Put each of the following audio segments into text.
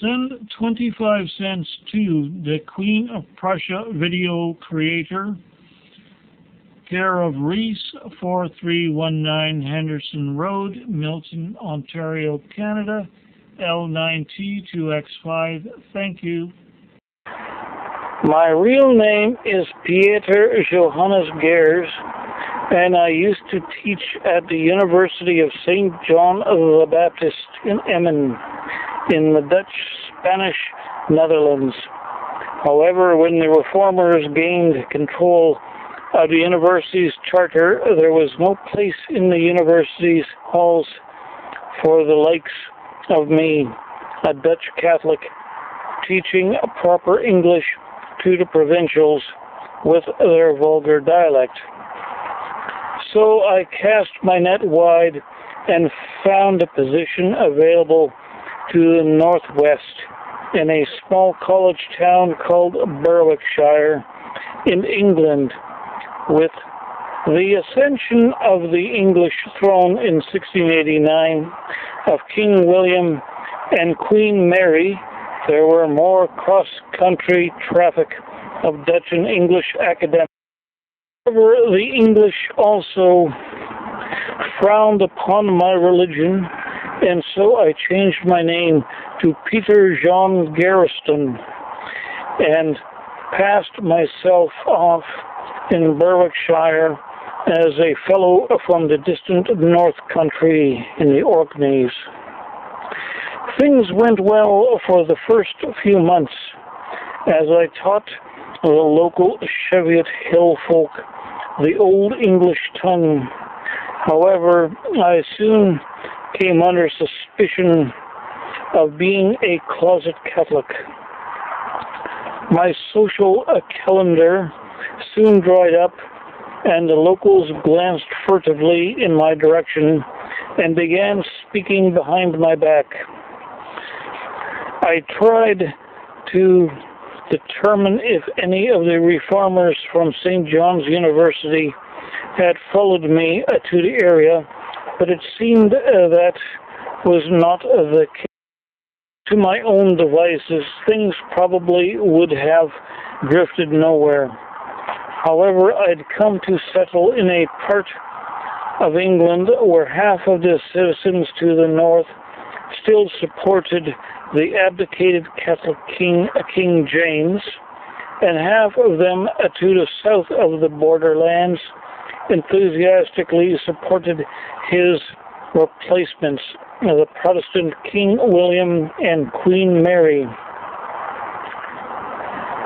Send 25 cents to the Queen of Prussia video creator, care of Reese, 4319 Henderson Road, Milton, Ontario, Canada, L9T2X5. Thank you. My real name is Pieter Johannes Gers, and I used to teach at the University of St. John the Baptist in Emmen, in the Dutch-Spanish Netherlands. However, when the reformers gained control of the university's charter, there was no place in the university's halls for the likes of me, a Dutch Catholic, teaching proper English to the provincials with their vulgar dialect. So I cast my net wide and found a position available to the northwest in a small college town called Berwickshire in England. With the ascension of the English throne in 1689 of King William and Queen Mary, there were more cross-country traffic of Dutch and English academics. However, the English also frowned upon my religion, and so I changed my name to Peter Jean Garriston and passed myself off in Berwickshire as a fellow from the distant North Country in the Orkneys. Things went well for the first few months as I taught the local Cheviot Hill folk the Old English tongue. However, I soon came under suspicion of being a closet Catholic. My social calendar soon dried up, and the locals glanced furtively in my direction and began speaking behind my back. I tried to determine if any of the reformers from St. John's University had followed me to the area, but it seemed that was not the case. To my own devices, things probably would have drifted nowhere. However, I'd come to settle in a part of England where half of the citizens to the north still supported the abdicated Catholic King James, and half of them to the south of the borderlands enthusiastically supported his replacements, the Protestant King William and Queen Mary.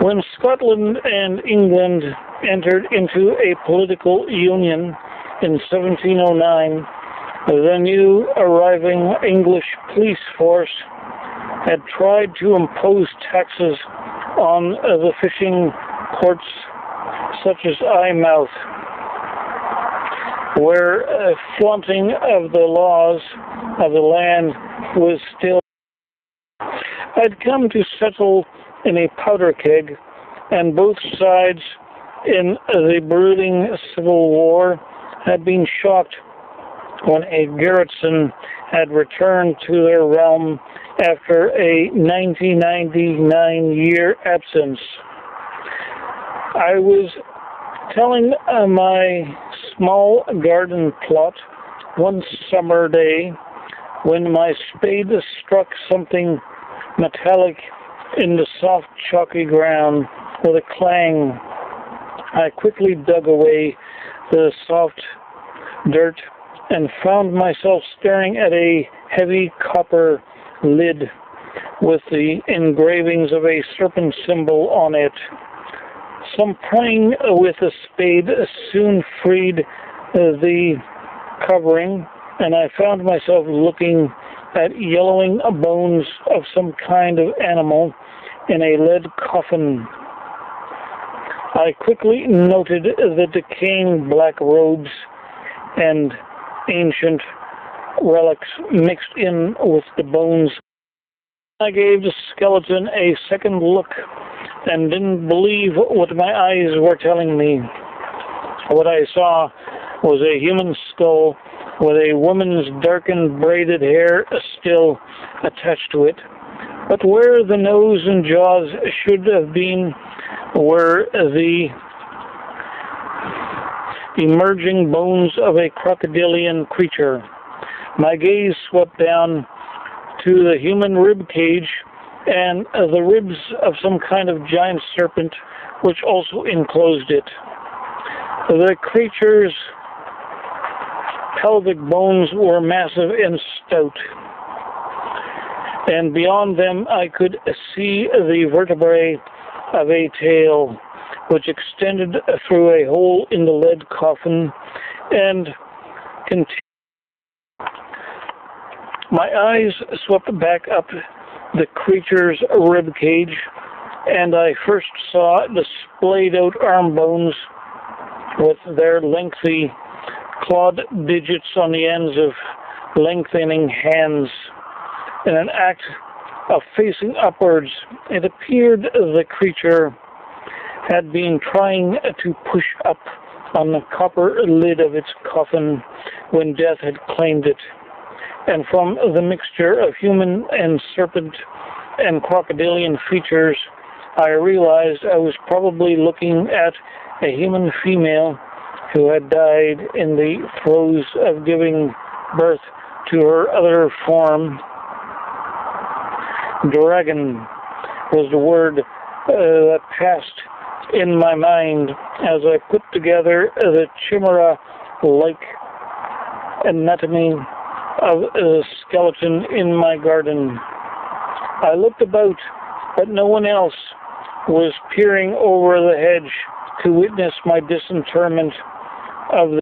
When Scotland and England entered into a political union in 1709, the new arriving English police force had tried to impose taxes on the fishing ports such as Eyemouth, where flaunting of the laws of the land was still. I'd come to settle in a powder keg, and both sides in the brooding civil war had been shocked when a garrison had returned to their realm after a 1999-year absence. I was telling my small garden plot one summer day when my spade struck something metallic in the soft, chalky ground with a clang. I quickly dug away the soft dirt and found myself staring at a heavy copper lid with the engravings of a serpent symbol on it. Some prying with a spade soon freed the covering, and I found myself looking at yellowing bones of some kind of animal in a lead coffin. I quickly noted the decaying black robes and ancient relics mixed in with the bones. I gave the skeleton a second look and didn't believe what my eyes were telling me. What I saw was a human skull with a woman's darkened braided hair still attached to it, But where the nose and jaws should have been were the emerging bones of a crocodilian creature. My gaze swept down to the human rib cage and the ribs of some kind of giant serpent, which also enclosed it. The creature's pelvic bones were massive and stout, and beyond them I could see the vertebrae of a tail, which extended through a hole in the lead coffin and continued. My eyes swept back up the creature's rib cage, and I first saw the splayed out arm bones with their lengthy clawed digits on the ends of lengthening hands. In an act of facing upwards, it appeared the creature had been trying to push up on the copper lid of its coffin when death had claimed it. And from the mixture of human and serpent and crocodilian features, I realized I was probably looking at a human female who had died in the throes of giving birth to her other form. Dragon was the word that passed in my mind as I put together the chimera-like anatomy of a skeleton in my garden. I looked about, but no one else was peering over the hedge to witness my disinterment of the